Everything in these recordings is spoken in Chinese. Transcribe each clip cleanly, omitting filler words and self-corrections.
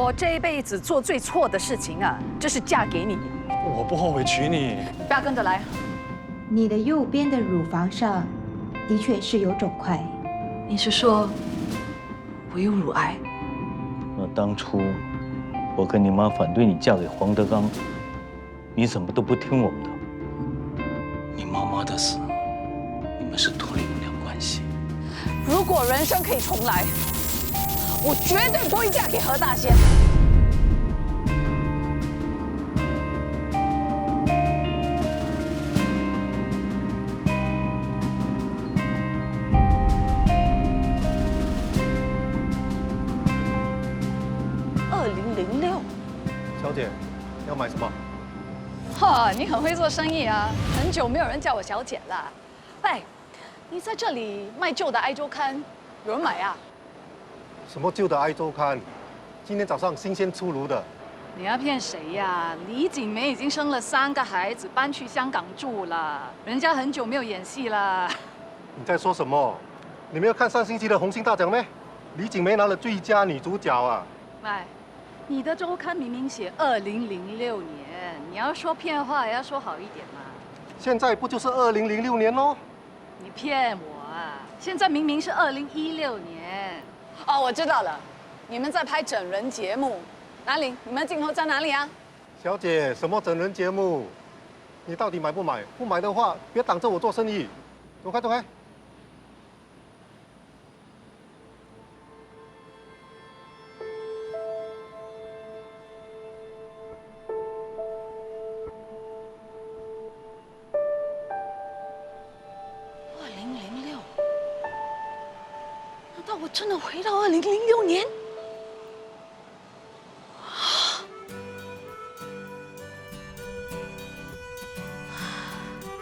我这一辈子做最错的事情啊，就是嫁给你。我不后悔娶你。不要跟着来。你的右边的乳房上的确是有肿块。你是说我有乳癌？那当初我跟你妈反对你嫁给黄德刚，你怎么都不听我们的？你妈妈的死，你们是脱离不了关系。如果人生可以重来，我绝对不会嫁给何大仙。2006，小姐，要买什么？哈，你很会做生意啊！很久没有人叫我小姐了。喂，你在这里卖旧的《爱周刊》，有人买啊？什么旧的《爱周刊》？今天早上新鲜出炉的。你要骗谁呀？李锦梅已经生了3个孩子，搬去香港住了，人家很久没有演戏了。你在说什么？你没有看上星期的红星大奖咩？李锦梅拿了最佳女主角啊！喂，你的周刊明明写2006年，你要说骗话也要说好一点嘛。现在不就是2006年咯？你骗我啊！现在明明是2016年。哦，我知道了，你们在拍整人节目。哪里？你们镜头在哪里啊？小姐，什么整人节目？你到底买不买？不买的话，别挡着我做生意。走开，走开。2006，难道我真的回到2006年？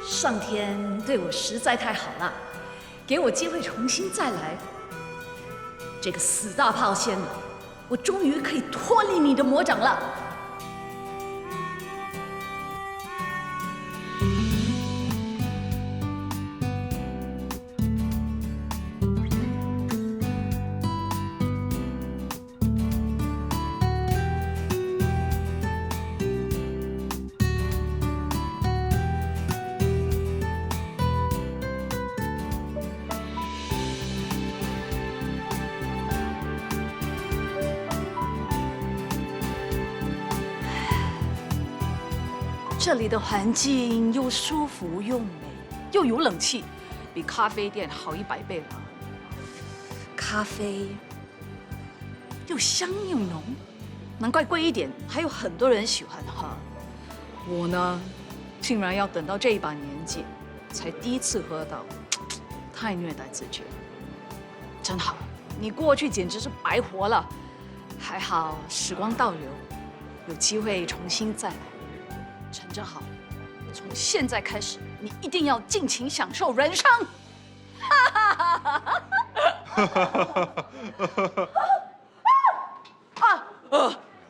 上天对我实在太好了，给我机会重新再来。这个死大炮仙，我终于可以脱离你的魔掌了。这里的环境又舒服又美，又有冷气，比咖啡店好100倍了。咖啡又香又浓，难怪贵一点，还有很多人喜欢喝。我呢，竟然要等到这一把年纪，才第一次喝到，太虐待自己了。真好，你过去简直是白活了，还好时光倒流，有机会重新再来。陈正豪，从现在开始，你一定要尽情享受人生。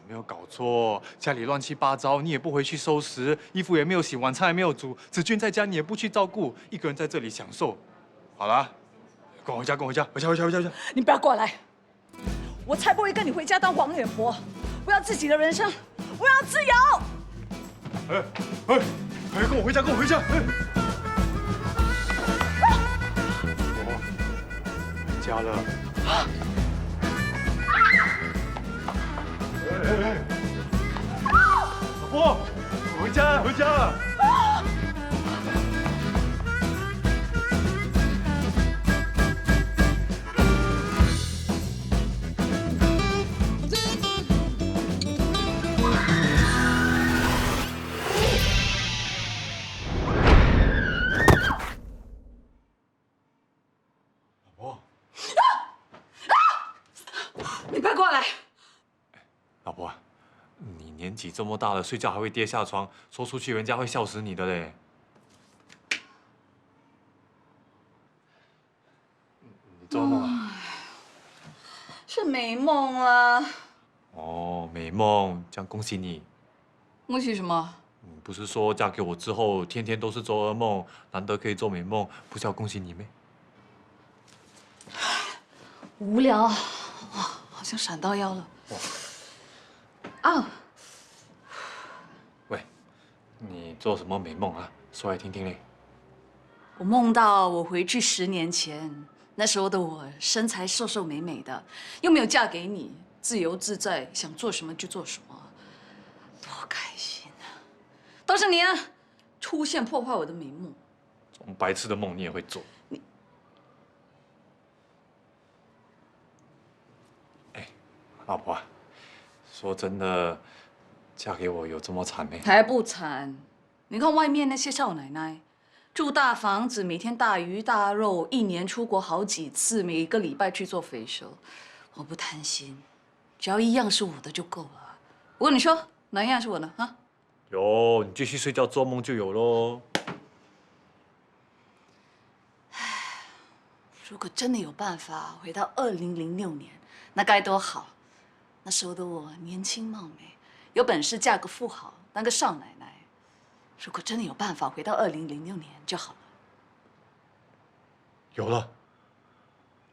没有搞错，家里乱七八糟，你也不回去收拾，衣服也没有洗，晚餐也没有煮，子俊在家你也不去照顾，一个人在这里享受。好了，跟我回家，跟我回家，回家，回家，回家，回家。你不要过来，我才不会跟你回家当黄脸婆。我要自己的人生，我要自由。跟我回家，跟我回家。我回家了。老婆，我回家，回家了。你不要过来！老婆，你年纪这么大了，睡觉还会跌下床，说出去人家会笑死你的嘞。你做梦啊？是美梦啊！哦，美梦，这样恭喜你。恭喜什么？你不是说嫁给我之后，天天都是做噩梦，难得可以做美梦，不是要恭喜你咩？无聊，哇，好像闪到腰了。哦，喂，你做什么美梦啊？说来听听嘞。我梦到我回去10年前，那时候的我身材瘦瘦美美的，又没有嫁给你，自由自在，想做什么就做什么，多开心啊！都是你啊，出现破坏我的美梦。这种白痴的梦你也会做？哎，老婆啊，说真的，嫁给我有这么惨没？还不惨？你看外面那些少奶奶，住大房子，每天大鱼大肉，一年出国好几次，每个礼拜去做肥修。我不贪心，只要1样是我的就够了。我跟你说，哪1样是我的啊？有，你继续睡觉做梦就有喽。如果真的有办法回到2006年，那该多好！那时候的我年轻貌美，有本事嫁个富豪，当个少奶奶。如果真的有办法回到2006年就好了。有了。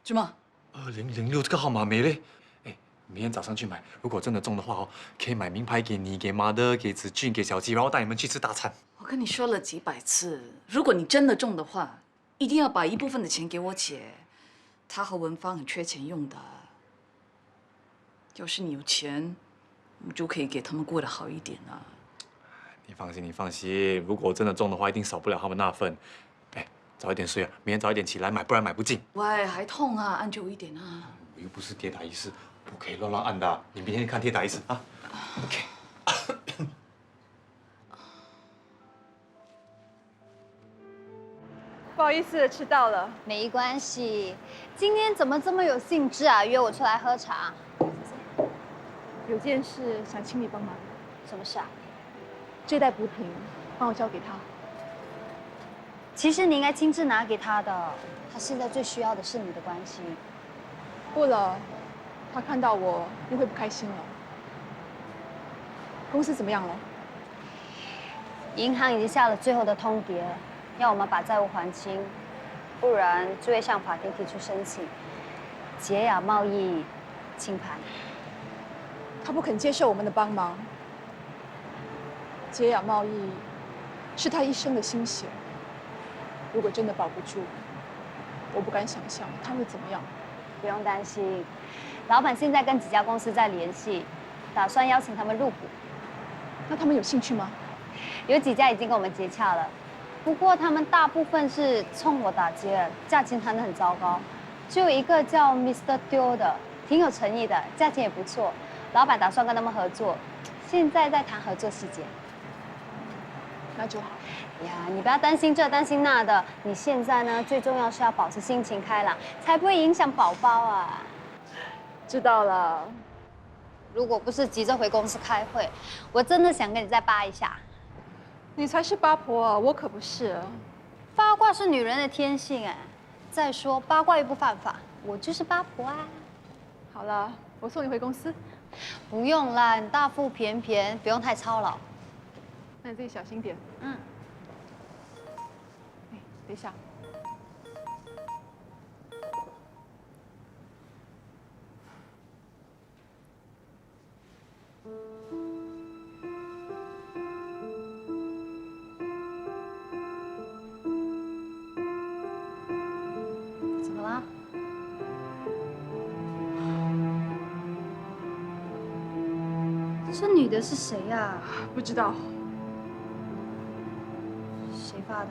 什么2006这个号码没嘞？哎，明天早上去买。如果真的中的话哦，可以买名牌给你、给妈的、给子俊、给小鸡，然后带你们去吃大餐。我跟你说了几百次，如果你真的中的话，一定要把一部分的钱给我姐，她和文芳很缺钱用的。要是你有钱，我就可以给他们过得好一点啊。你放心，你放心，如果我真的中的话，一定少不了他们那份。哎，早一点睡啊，明天早一点起来买，不然买不进。喂，还痛啊，按久一点啊。我又不是铁打医师，不可以乱按的。你明天看铁打医师啊。OK。不好意思，迟到了。没关系，今天怎么这么有兴致啊？约我出来喝茶，有件事想请你帮忙。什么事啊？这袋补品，帮我交给他。其实你应该亲自拿给他的，他现在最需要的是你的关心。不了，他看到我又会不开心了。公司怎么样了？银行已经下了最后的通牒，要我们把债务还清，不然就会向法庭提出申请，解雅贸易清盘。他不肯接受我们的帮忙。解雅贸易是他一生的心血，如果真的保不住，我不敢想象他会怎么样。不用担心，老板现在跟几家公司在联系，打算邀请他们入股。那他们有兴趣吗？有几家已经跟我们接洽了，不过他们大部分是冲我打劫，价钱谈得很糟糕。只有一个叫 Mr. 丢的，挺有诚意的，价钱也不错。老板打算跟他们合作，现在在谈合作细节。那就好。呀，你不要担心这担心那的，你现在呢最重要是要保持心情开朗，才不会影响宝宝啊。知道了。如果不是急着回公司开会，我真的想跟你再扒一下。你才是八婆啊，我可不是。八卦是女人的天性哎。再说八卦又不犯法，我就是八婆啊。好了，我送你回公司。不用啦，你大腹便便，不用太操劳。那你自己小心点。嗯。哎，等一下。怎么了？这女的是谁呀？不知道，谁发的？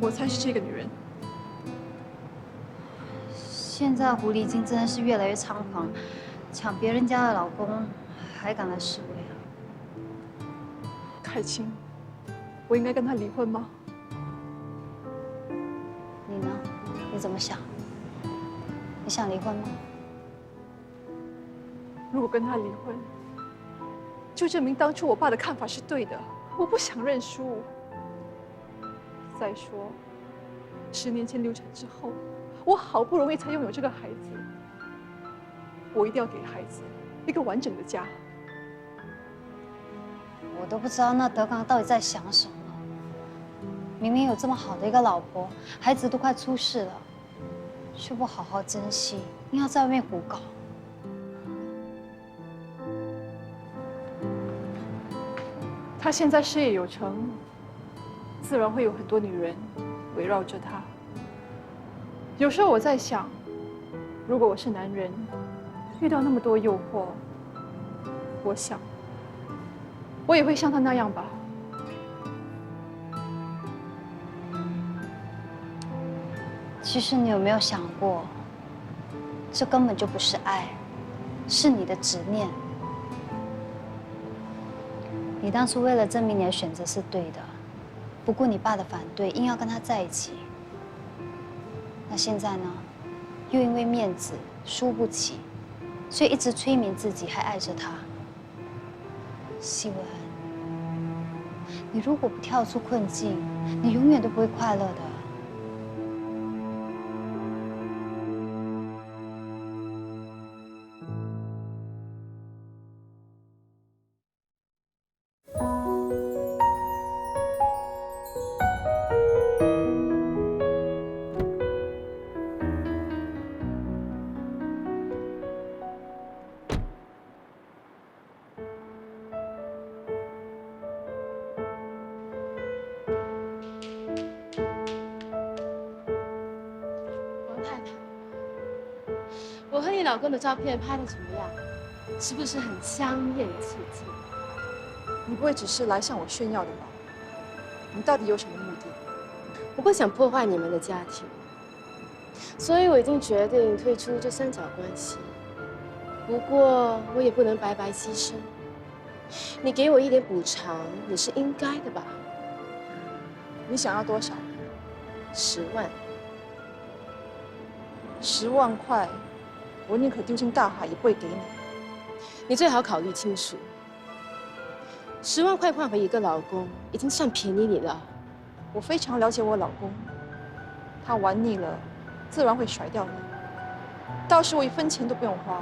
我猜是这个女人。现在狐狸精真的是越来越猖狂，抢别人家的老公，还敢来示威啊！凯青，我应该跟他离婚吗？你呢？你怎么想？你想离婚吗？如果跟他离婚，就证明当初我爸的看法是对的。我不想认输。再说，10年前流产之后，我好不容易才拥有这个孩子，我一定要给孩子一个完整的家。我都不知道那德刚到底在想什么。明明有这么好的一个老婆，孩子都快出世了，却不好好珍惜，硬要在外面胡搞。他现在事业有成，自然会有很多女人围绕着他。有时候我在想，如果我是男人，遇到那么多诱惑，我想，我也会像他那样吧。其实你有没有想过，这根本就不是爱，是你的执念。你当初为了证明你的选择是对的，不顾你爸的反对，硬要跟他在一起。那现在呢，又因为面子输不起，所以一直催眠自己还爱着他。希文，你如果不跳出困境，你永远都不会快乐的。王太太，我和你老公的照片拍得怎么样？是不是很香艳刺激？你不会只是来向我炫耀的吧？你到底有什么目的？我不想破坏你们的家庭，所以我已经决定退出这三角关系。不过我也不能白白牺牲，你给我一点补偿也是应该的吧你想要多少？10万。 10万块，我宁可丢进大海也不会给你。你最好考虑清楚。10万块换回一个老公，已经算便宜你了。我非常了解我老公，他玩腻了，自然会甩掉你。到时我1分钱都不用花。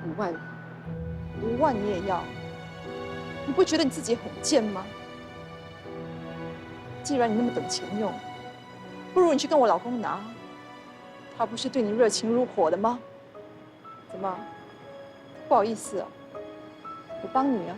5万，5万你也要？你不觉得你自己很贱吗？既然你那么等钱用，不如你去跟我老公拿。他不是对你热情如火的吗？怎么？不好意思啊，我帮你啊。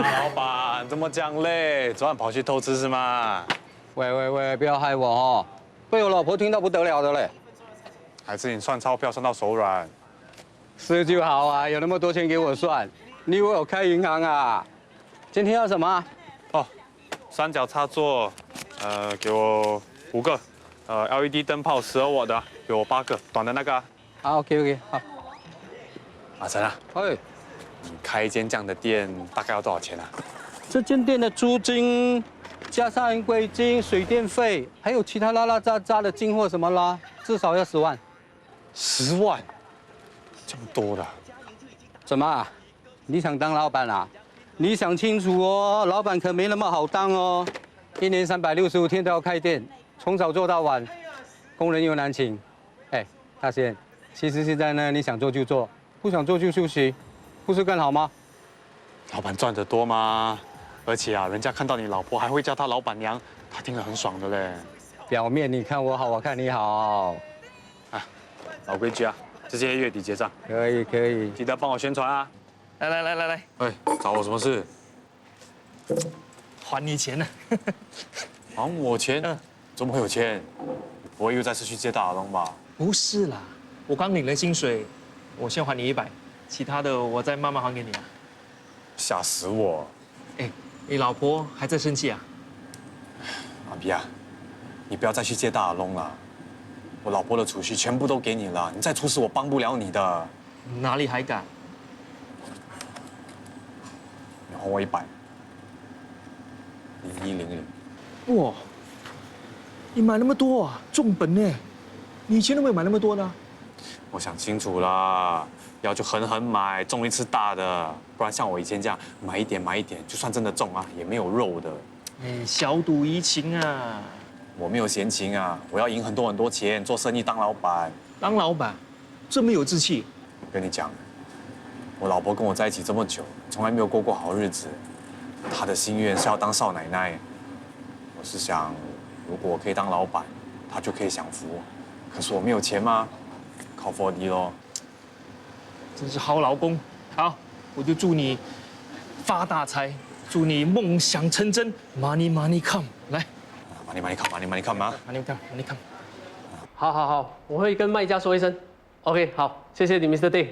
大老板这么讲嘞，昨晚跑去偷吃是吗？喂，不要害我哦，被我老婆听到不得了的嘞。还是你算钞票算到手软？是就好啊，有那么多钱给我算，你以为我开银行啊？今天要什么？哦，三角插座，给我5个，LED 灯泡12瓦的，给我8个，短的那个啊。好 ，OK， 好。阿成啊，哎，你开一间这样的店大概要多少钱啊？这间店的租金加上银柜金、水电费，还有其他拉拉杂杂的进货什么啦，至少要10万。 10万，这么多的？怎么啊？你想当老板啊？你想清楚哦，老板可没那么好当哦。1年365天都要开店，从早做到晚，工人又难请。哎，大仙，其实现在呢，你想做就做，不想做就休息，不是更好吗？老板赚得多吗？而且啊，人家看到你老婆还会叫她老板娘，她听了很爽的嘞。表面你看我好，我看你好。 老规矩啊，直接月底结账。可以，记得帮我宣传啊！来，哎，找我什么事？还你钱呢？还我钱？怎么会有钱？不会又再次去接大耳窿吧？不是啦，我刚领了薪水，我先还你100，其他的我再慢慢还给你啊。吓死我！哎，你老婆还在生气啊？阿比啊，你不要再去接大耳窿了。 我老婆的储蓄全部都给你了，你再出事我帮不了你的。哪里还敢？你还我100。0100。哇，你买那么多啊，重本呢？你以前都没有买那么多呢。我想清楚啦，要就狠狠买，中一次大的，不然像我以前这样买一点，就算真的中啊，也没有肉的。哎，小赌怡情啊。 我没有闲情啊！我要赢很多钱，做生意当老板。当老板，这么有志气。跟你讲，我老婆跟我在一起这么久，从来没有过好日子。她的心愿是要当少奶奶。我是想，如果我可以当老板，她就可以享福。可是我没有钱嘛，靠4D 咯。真是好老公。好，我就祝你发大财，祝你梦想成真 ，money money come， 来 ，money come，money come 吗 ？money come，money come。好，我会跟卖家说一声。OK， 好，谢谢你 Mr. Day。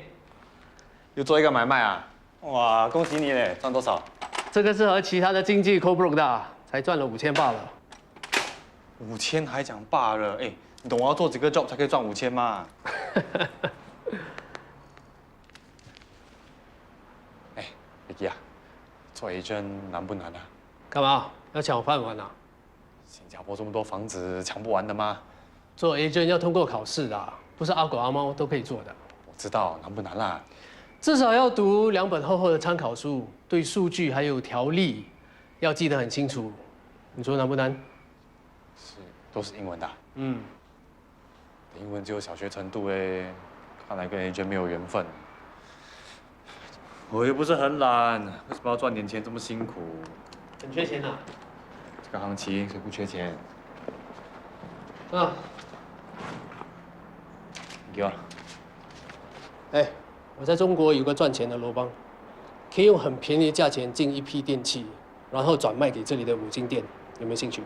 又做一个买卖啊？哇，恭喜你嘞，赚多少？这个是和其他的经纪 co-broke 的啊，才赚了5000罢了。5000还讲罢了？哎，你懂我要做几个 job 才可以赚5000吗？哎，Vicky 啊，做 agent 难不难啊？干嘛要抢我饭碗啊？新加坡这么多房子，抢不完的吗？做 agent 要通过考试的，不是阿狗阿猫都可以做的。我知道难不难啦？至少要读2本厚厚的参考书，对数据还有条例要记得很清楚。你说难不难？是，都是英文的。嗯，英文只有小学程度哎，看来跟 agent 没有缘分。我又不是很懒，为什么要赚点钱这么辛苦？很缺钱啊。这个行情谁不缺钱？啊，你给我。哎，我在中国有个赚钱的罗邦，可以用很便宜的价钱进一批电器，然后转卖给这里的5金店，有没有兴趣？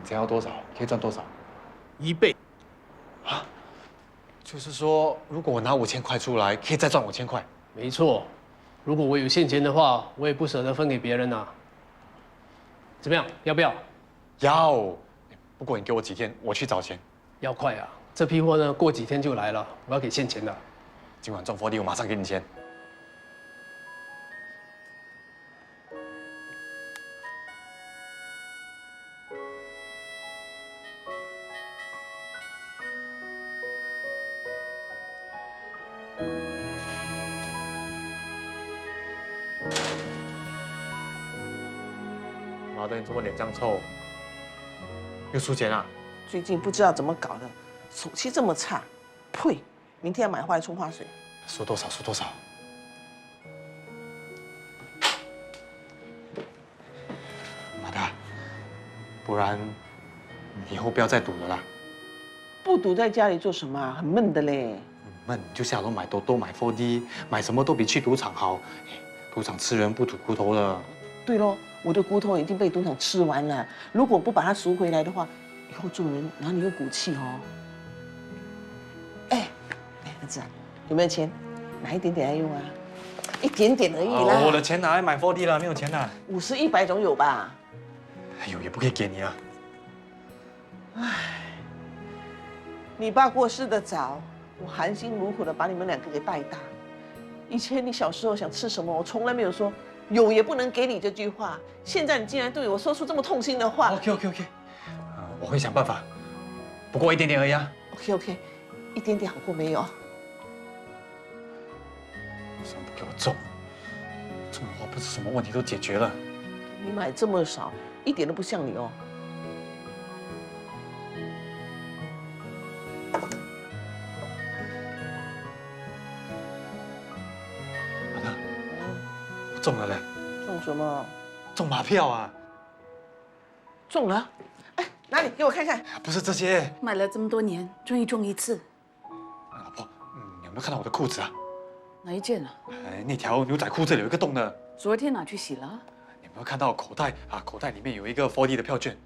你想要多少？可以赚多少？1倍。啊？就是说，如果我拿5000块出来，可以再赚5000块。没错，如果我有现钱的话，我也不舍得分给别人啊。怎么样？要不要？要。不过你给我几天，我去找钱。要快啊！这批货呢，过几天就来了，我要给现钱的。今晚赚4D，我马上给你钱。妈的，你怎么脸这样臭？又输钱啊？最近不知道怎么搞的，手气这么差，呸！明天要买回来冲花水。输多少？输多少？马达，不然以后不要再赌了啦。不赌在家里做什么啊？很闷的嘞。闷就下楼买多多，买4D，买什么都比去赌场好。赌场吃人不吐骨头了。对咯，我的骨头已经被赌场吃完了，如果不把它赎回来的话，以后做人哪里有骨气哦？哎，儿子，有没有钱？拿一点点来用啊，一点点而已啦。我的钱拿来买4D了，没有钱了。50、100总有吧？有也不可以给你啊。唉，你爸过世的早，我含辛茹苦的把你们2个给带大。以前你小时候想吃什么，我从来没有说有也不能给你这句话。现在你竟然对我说出这么痛心的话。OK，我会想办法，不过一点点而已啊。OK， 一点点好过没有？算不给我中，中的话不是什么问题都解决了。你买这么少，一点都不像你哦。好的，我中了嘞。中什么？中马票啊！中了？哎，哪里？给我看看。不是这些。买了这么多年，终于中一次。老婆，你有没有看到我的裤子啊？哪一件啊？那条牛仔裤这里有一个洞的。昨天拿去洗了。你有没有看到口袋啊？口袋里面有一个4D的票券。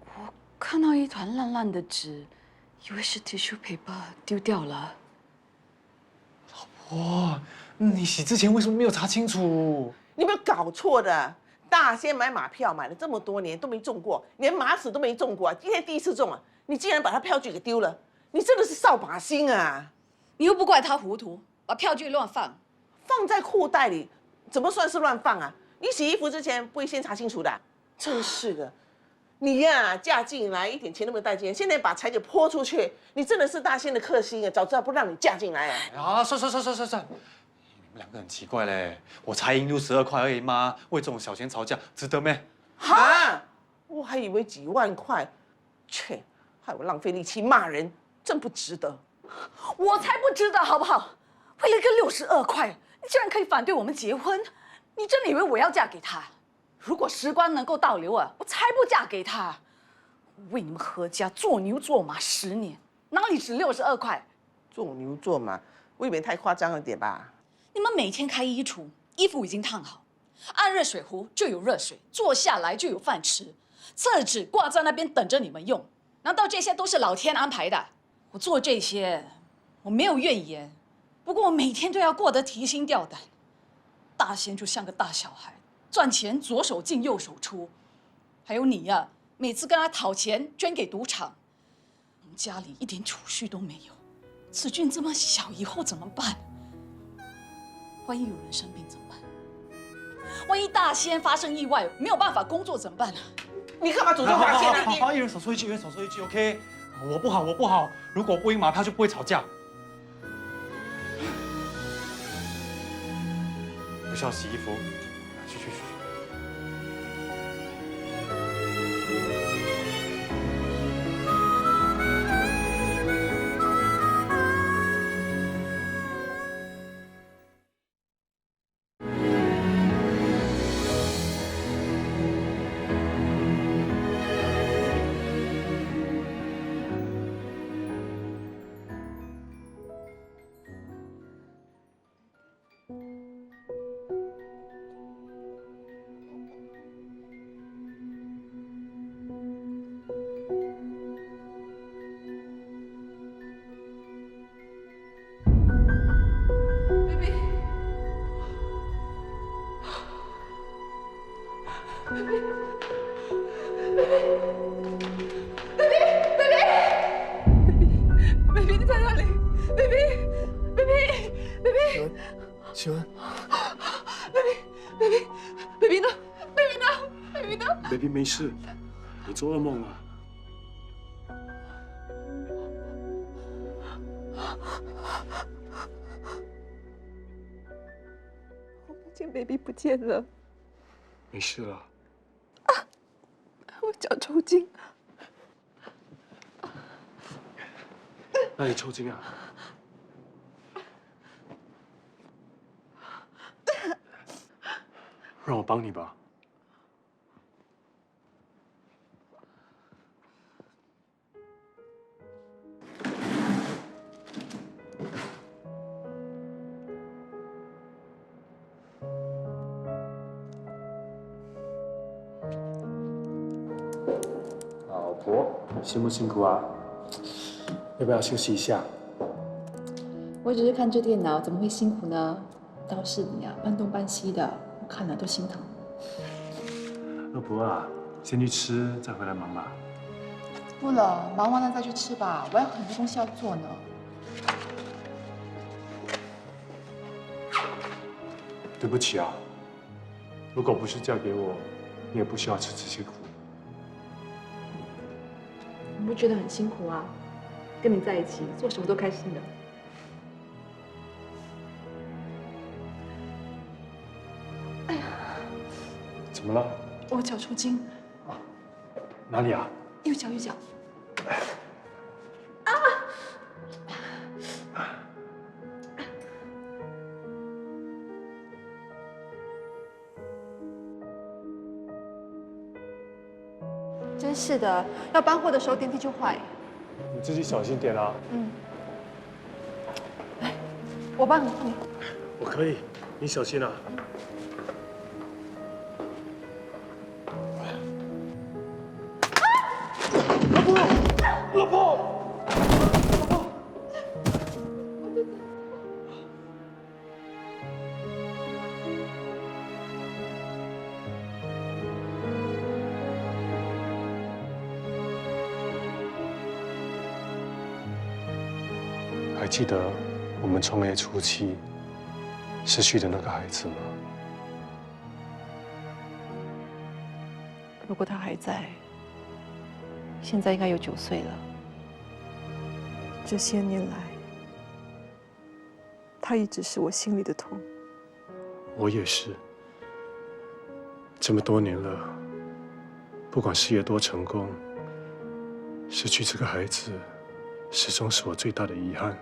我看到一团烂烂的纸，以为是 tissue paper， 丢掉了。哇，你洗之前为什么没有查清楚？你有没有搞错的？大仙买马票买了这么多年都没中过，连马屎都没中过，今天第一次中啊！你竟然把他票据给丢了，你真的是扫把星啊！你又不怪他糊涂，把票据乱放，放在裤袋里，怎么算是乱放啊？你洗衣服之前不会先查清楚的啊？真是的，你呀，嫁进来一点钱都没有带进来，现在把财给泼出去，你真的是大仙的克星啊！早知道不让你嫁进来啊！啊，算，你们2个很奇怪嘞，我才赢62块而已嘛，为这种小钱吵架，值得咩？哈，我还以为几万块，切，害我浪费力气骂人，真不值得。我才不值得，好不好？为了一个62块，你居然可以反对我们结婚，你真的以为我要嫁给他？如果时光能够倒流啊，我才不嫁给他。为你们何家做牛做马10年，哪里值62块？做牛做马，未免太夸张了点吧？你们每天开衣橱，衣服已经烫好，按热水壶就有热水，坐下来就有饭吃，厕纸挂在那边等着你们用。难道这些都是老天安排的？我做这些，我没有怨言，不过我每天都要过得提心吊胆。大仙就像个大小孩，赚钱左手进右手出。还有你呀，每次跟他讨钱捐给赌场，我们家里一点储蓄都没有。子俊这么小，以后怎么办？万一有人生病怎么办？万一大仙发生意外，没有办法工作怎么办呢？你干嘛主动发泄呢？好，一人少说一句，一人少说一句 ，OK？ 我不好，我不好。如果不赢马票就不会吵架。不需要洗衣服，去。baby， 你在哪里 ？baby， 启文 baby 呢 ？baby 呢 ，baby 没事，你做噩梦了。我梦见 baby 不见了，没事了。我脚抽筋。哪里抽筋啊？让我帮你吧。老婆，辛不辛苦啊？要不要休息一下？我只是看这电脑，怎么会辛苦呢？倒是你啊，搬东搬西的，我看了都心疼。老婆啊，先去吃，再回来忙吧。不了，忙完了再去吃吧，我还有很多东西要做呢。对不起啊，如果不是嫁给我，你也不需要吃这些苦。你不觉得很辛苦啊？跟你在一起，做什么都开心的。哎呀，怎么了？我脚抽筋。哪里啊？右脚。真是的，要搬货的时候电梯就坏。你自己小心点啊。嗯。来，我帮你。我可以，你小心啊。老婆。还记得我们创业初期失去的那个孩子吗？如果他还在，现在应该有9岁了。这些年来，他一直是我心里的痛。我也是。这么多年了，不管事业多成功，失去这个孩子，始终是我最大的遗憾。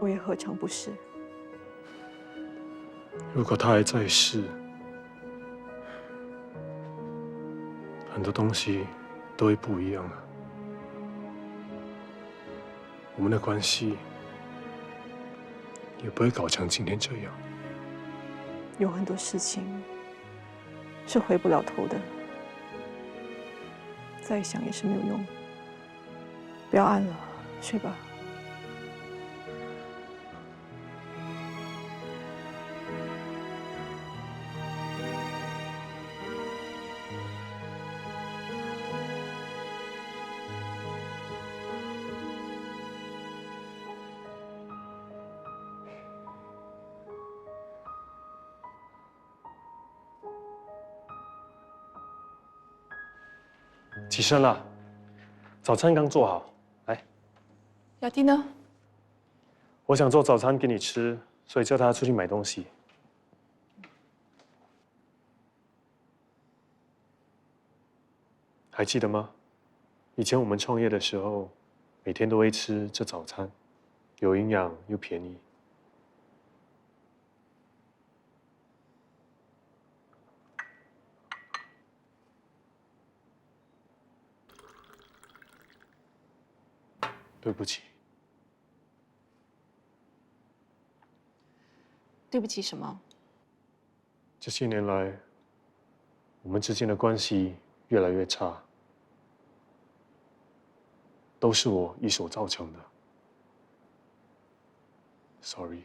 我也何尝不是？如果他还在世，很多东西都会不一样了。我们的关系也不会搞成今天这样。有很多事情是回不了头的，再想也是没有用。不要按了，睡吧。起身了，早餐刚做好，来。雅蒂呢？我想做早餐给你吃，所以叫他出去买东西。还记得吗？以前我们创业的时候，每天都会吃这早餐，有营养又便宜。对不起。对不起什么？这些年来，我们之间的关系越来越差，都是我一手造成的。Sorry。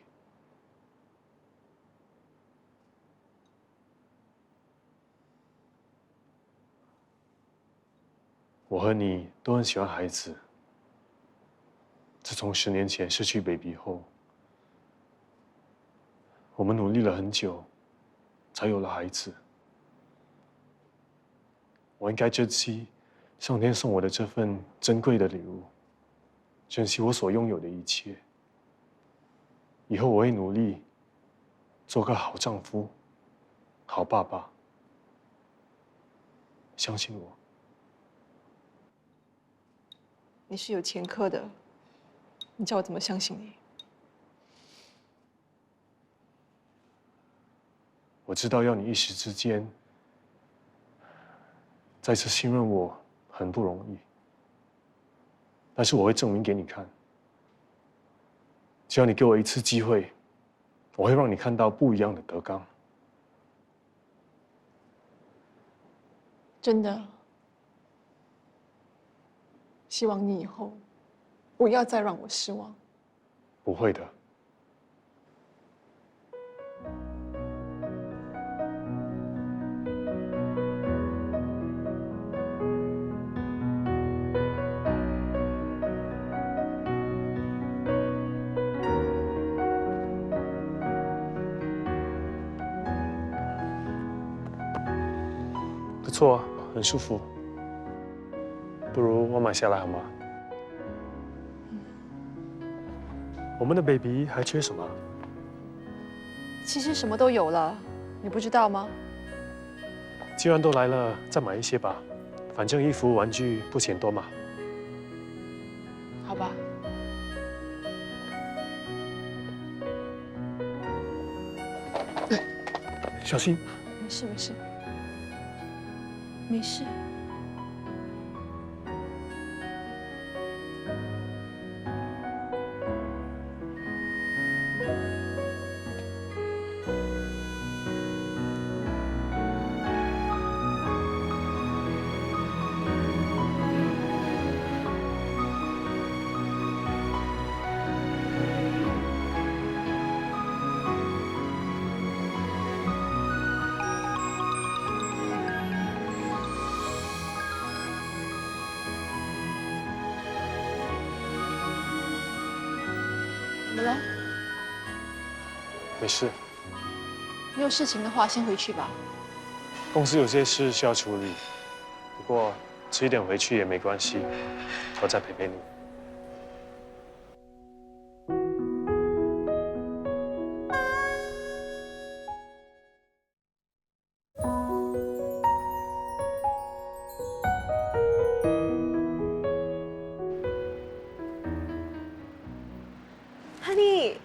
我和你都很喜欢孩子。自从10年前失去 baby 后，我们努力了很久，才有了孩子。我应该珍惜上天送我的这份珍贵的礼物，珍惜我所拥有的一切。以后我会努力，做个好丈夫、好爸爸。相信我。你是有前科的，你叫我怎么相信你？我知道要你一时之间再次信任我很不容易，但是我会证明给你看。只要你给我一次机会，我会让你看到不一样的德刚。真的，希望你以后不要再让我失望。不会的。不错啊，很舒服。不如我买下来好吗？我们的 baby 还缺什么？其实什么都有了，你不知道吗？既然都来了，再买一些吧，反正衣服、玩具不嫌多嘛。好吧。小心。没事没事。没事。怎么了？没事。没有事情的话，先回去吧。公司有些事需要处理，不过迟一点回去也没关系，我再陪陪你。Honey，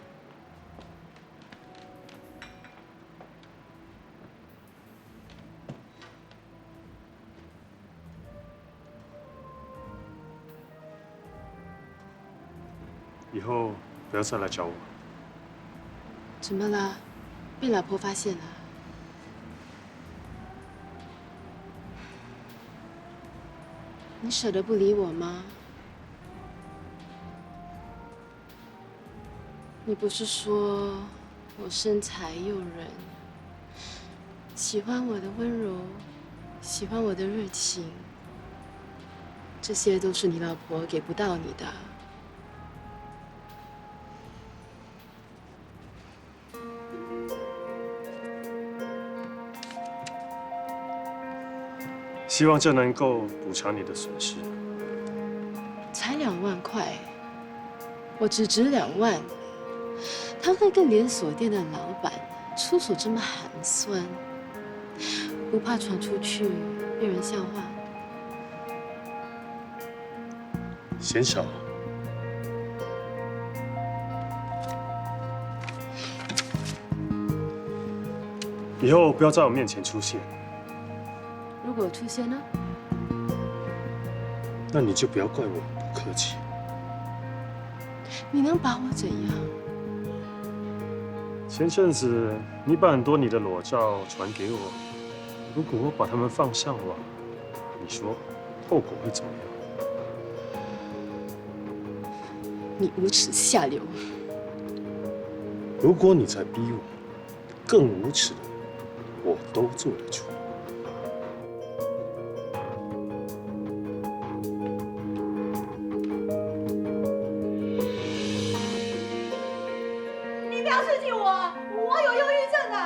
以后不要再来找我。怎么了？被老婆发现了？你舍得不理我吗？你不是说我身材诱人，喜欢我的温柔，喜欢我的热情，这些都是你老婆给不到你的。希望这能够补偿你的损失。才2万块，我只值2万。他那个连锁店的老板出手这么寒酸，不怕传出去被人笑话？嫌少。以后不要在我面前出现。如果出现呢？那你就不要怪我不客气。你能把我怎样？前阵子你把很多你的裸照传给我，如果我把它们放上网，你说后果会怎么样？你无耻下流！如果你再逼我，更无耻的，我都做得出。你不要刺激我，我有忧郁症啊！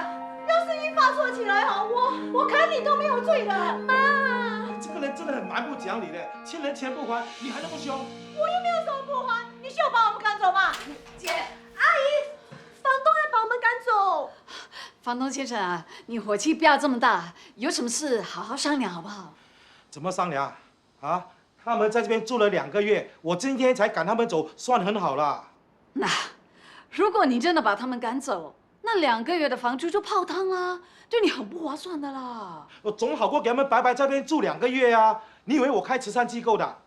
要是一发作起来哈，我看你都没有罪的。妈，你这个人真的很蛮不讲理的，欠人钱不还，你还那么凶。我又没有什么不还，你需要把我们赶走吗？姐，阿姨，房东要把我们赶走。房东先生啊，你火气不要这么大，有什么事好好商量好不好？怎么商量啊？他们在这边住了2个月，我今天才赶他们走，算很好了。那如果你真的把他们赶走，那2个月的房租就泡汤啦，对你很不划算的啦。我总好过给他们白白在这边住2个月啊！你以为我开慈善机构的？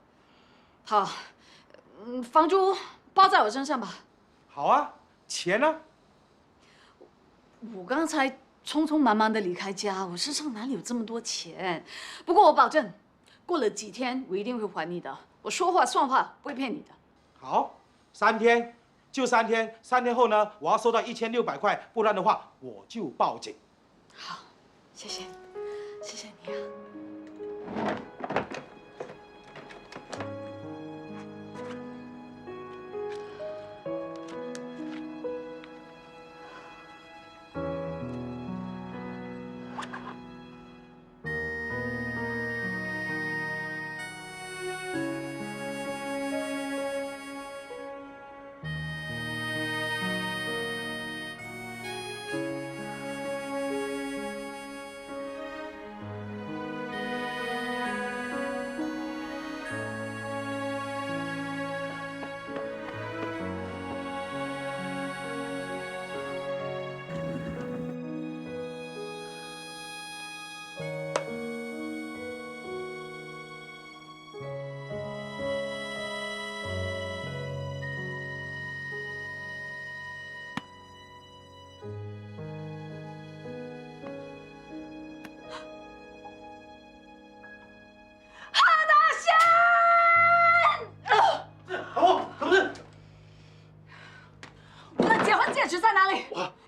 好，房租包在我身上吧。好啊，钱呢？我刚才匆匆忙忙的离开家，我身上哪里有这么多钱？不过我保证，过了几天我一定会还你的。我说话算话，不会骗你的。好，3天，就3天。3天后呢，我要收到1600块，不然的话我就报警。好，谢谢，谢谢你啊。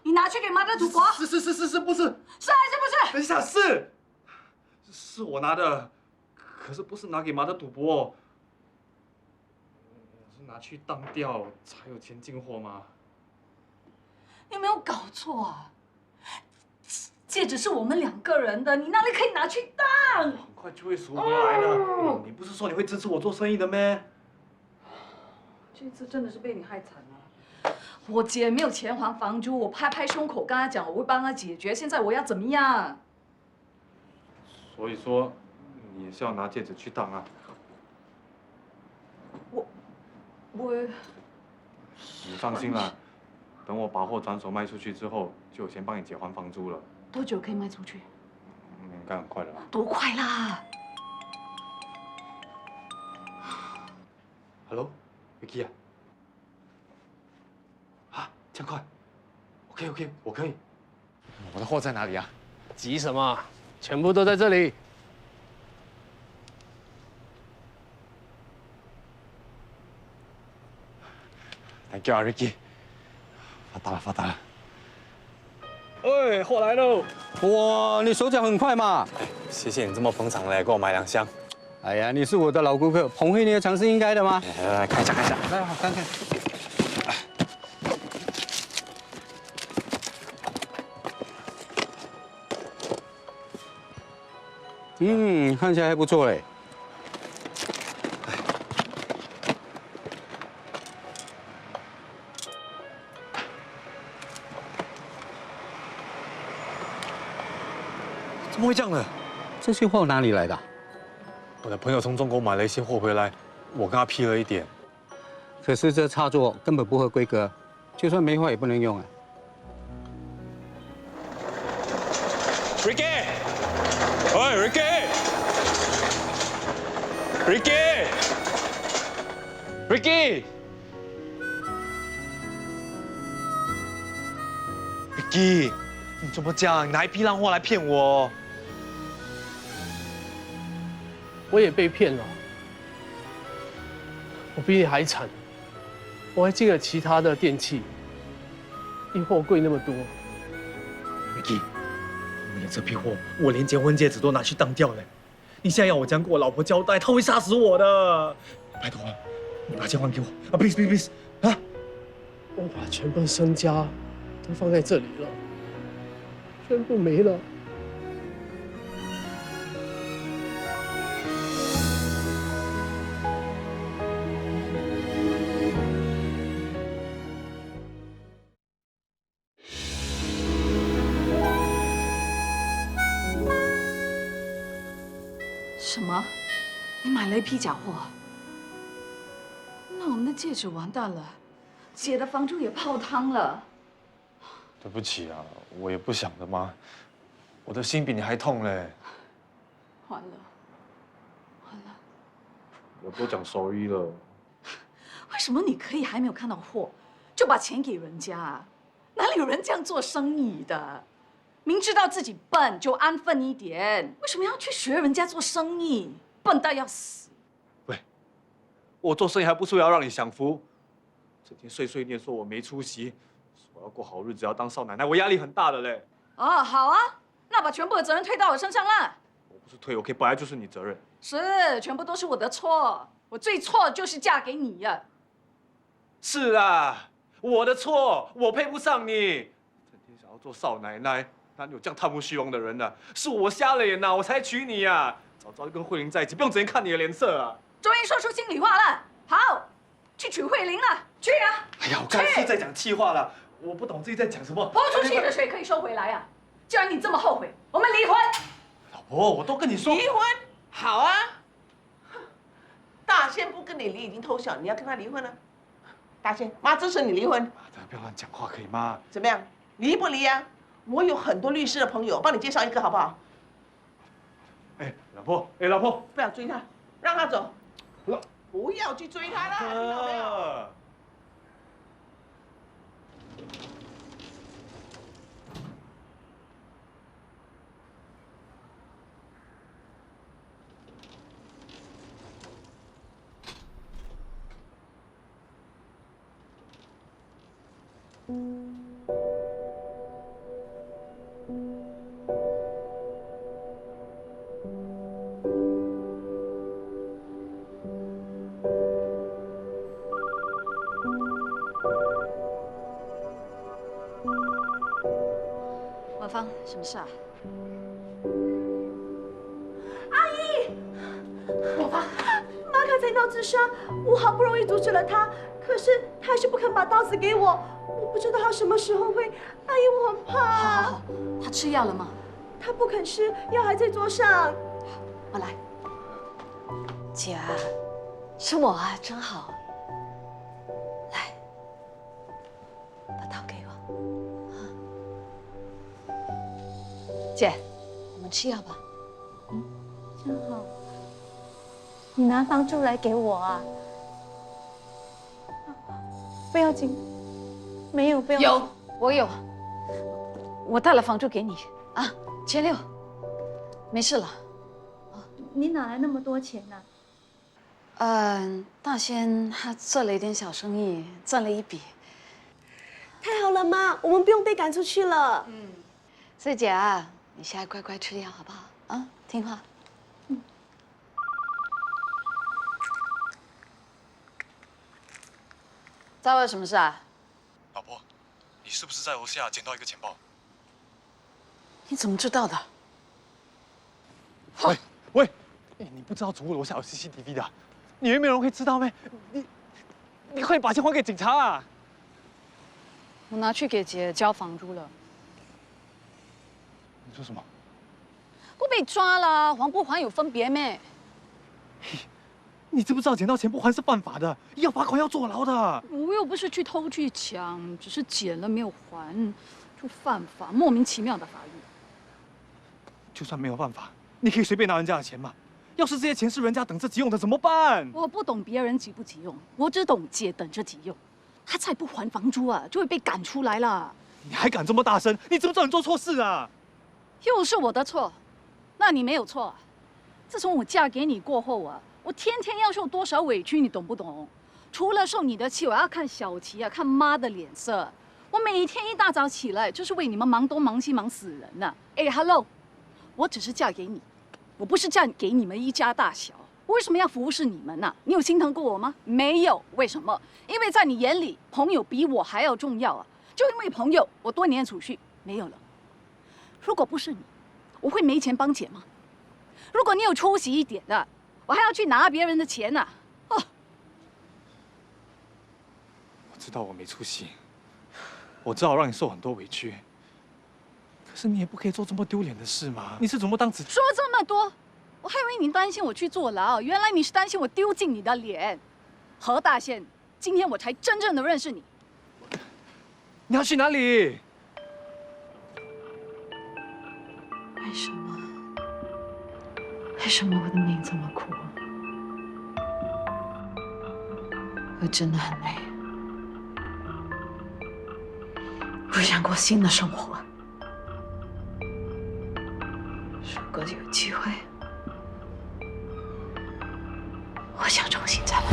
你拿去给妈的赌博？是，不是？是还是不是？等一下，是我拿的，可是不是拿给妈的赌博，我是拿去当掉才有钱进货吗？你有没有搞错啊？戒指是我们2个人的，你哪里可以拿去当？很快就会赎回来的。你不是说你会支持我做生意的咩？这次真的是被你害惨了。我姐没有钱还房租，我拍拍胸口跟她讲我会帮她解决。现在我要怎么样？所以说，你也是要拿戒指去当啊？我，你放心啦，等我把货转手卖出去之后，就有钱帮你姐还房租了。多久可以卖出去？应该很快的吧？多快啦 ？Hello，Vicky 啊。这样快？OK，我可以。我的货在哪里啊？急什么？全部都在这里。Thank you 啊 ，Ricky， 发达了。喂，货来喽！哇，你手脚很快嘛！谢谢你这么捧场来给我买2箱。哎呀，你是我的老顾客，捧回你的场是应该的吗？来看一下，来，好看看。看起来还不错嘞。怎么会这样呢？这些货哪里来的？我的朋友从中国买了一些货回来，我跟他批了一点。可是这插座根本不合规格，就算没坏也不能用啊。Ricky， 喂 ，Ricky， 你怎么这样？你拿一批烂货来骗我？我也被骗了，我比你还惨，我还进了其他的电器，一货贵那么多。Ricky， 为了这批货，我连结婚戒指都拿去当掉了。你现在要我这样跟我老婆交代，她会杀死我的。拜托了，你把钱还给我啊 ！Please， 啊！我把全部身家都放在这里了，全部没了。什么？你买了一批假货？那我们的戒指完蛋了，姐的房租也泡汤了。对不起啊，我也不想的嘛。我的心比你还痛嘞。完了，完了！我都讲 sorry 了。为什么你可以还没有看到货，就把钱给人家啊？哪里有人这样做生意的？明知道自己笨就安分一点，为什么要去学人家做生意？笨到要死！喂，我做生意还不是为了让你享福？整天碎碎念说我没出息，我要过好日子，要当少奶奶，我压力很大的嘞。哦，好啊，那把全部的责任推到我身上了。我不是推 ，OK， 本来就是你责任。是，全部都是我的错，我最错的就是嫁给你呀。是啊，我的错，我配不上你。整天想要做少奶奶。哪有这样贪慕虚荣的人呢？是我瞎了眼呐，我才娶你呀！早知道就跟慧玲在一起，不用整天看你的脸色啊！终于说出心里话了，好，去娶慧玲了，去啊！哎呀，我刚才是在讲气话了，我不懂自己在讲什么。泼出去的水可以收回来啊！既然你这么后悔，我们离婚。老婆，我都跟你说离婚，好啊。大仙不跟你离，已经偷笑，你要跟他离婚了？大仙，妈支持你离婚。不要乱讲话，可以吗？怎么样，离不离啊？我有很多律师的朋友，帮你介绍一个好不好？哎，老婆，老婆，不要追他，让他走。不要去追他了，听到没有？文芳，什么事啊？阿姨，文芳，妈刚才闹自杀，我好不容易阻止了他，可是他还是不肯把刀子给我。我不知道他什么时候会，阿姨，我很怕。好，他吃药了吗？他不肯吃，药还在桌上。我来。姐，是我啊，真好。来，把刀给我。姐，我们吃药吧。真好。你拿房租来给我啊？不要紧，没有，不用。有，我有。我带了房租给你啊，1600，没事了。你哪来那么多钱呢？大仙他做了一点小生意，赚了一笔。太好了，妈，我们不用被赶出去了。穗姐啊，你现在乖乖吃药好不好？啊，听话。找我有什么事啊？老婆，你是不是在楼下捡到一个钱包？你怎么知道的？喂，哎，你不知道主屋楼下有 CCTV 的，你以为没有人会知道咩？你快点把钱还给警察啊！我拿去给姐交房租了。你说什么？我被抓了，还不还有分别咩？你知不知道捡到钱不还是犯法的，要罚款要坐牢的。我又不是去偷去抢，只是捡了没有还，就犯法，莫名其妙的法律。就算没有办法，你可以随便拿人家的钱嘛。要是这些钱是人家等着急用的怎么办？我不懂别人急不急用，我只懂姐等着急用。她再不还房租啊，就会被赶出来了。你还敢这么大声？你知不知道你做错事啊？又是我的错，那你没有错啊。自从我嫁给你过后啊，我天天要受多少委屈，你懂不懂？除了受你的气，我要看小琪啊，看妈的脸色。我每天一大早起来，就是为你们忙东忙西，忙死人呐。哎 ，Hello， 我只是嫁给你，我不是嫁给你们一家大小。我为什么要服侍你们呢？你有心疼过我吗？没有。为什么？因为在你眼里，朋友比我还要重要啊！就因为朋友，我多年的储蓄没有了。如果不是你，我会没钱帮姐吗？如果你有出息一点的，我还要去拿别人的钱呢。哦，我知道我没出息，我知道让你受很多委屈，可是你也不可以做这么丢脸的事嘛！你是怎么当子？说这么多，我还以为你担心我去坐牢，原来你是担心我丢尽你的脸。何大仙，今天我才真正的认识你。你要去哪里？为什么？为什么我的命这么苦？我真的很累，不想过新的生活。如果有机会，我想重新再来。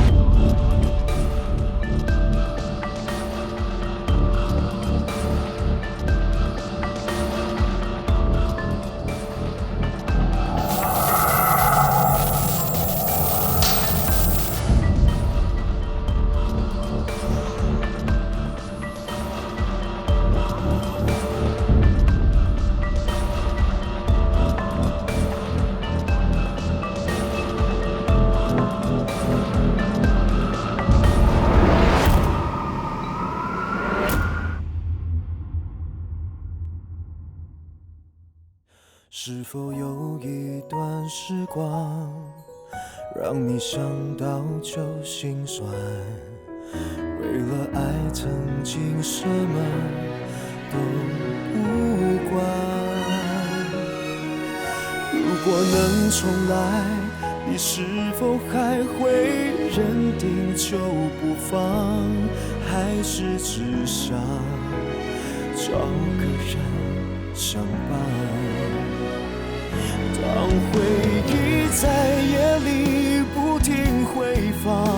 是否有一段时光，让你想到就心酸？为了爱，曾经什么都不管。如果能重来，你是否还会认定就不放？还是只想找个人相伴？当回忆在夜里不停回放，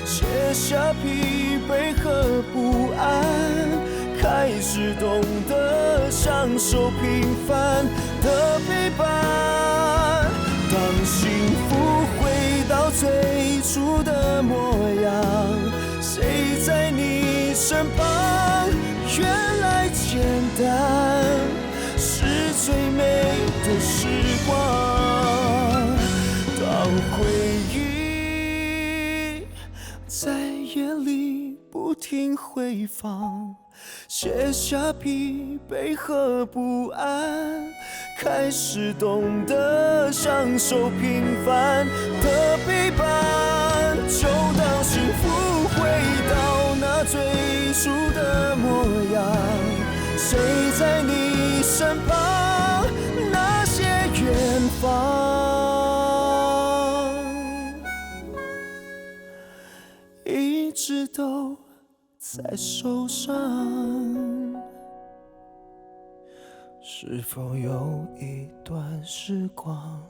写下疲惫和不安，开始懂得享受平凡的陪伴。当幸福回到最初的模样，谁在你身旁？原来简单是最美的时光。当回忆在夜里不停回放，写下疲惫和不安，开始懂得享受平凡的陪伴。就当幸福回到那最初的模样，谁在你身旁？那些远方，一直都在手上，是否有一段时光？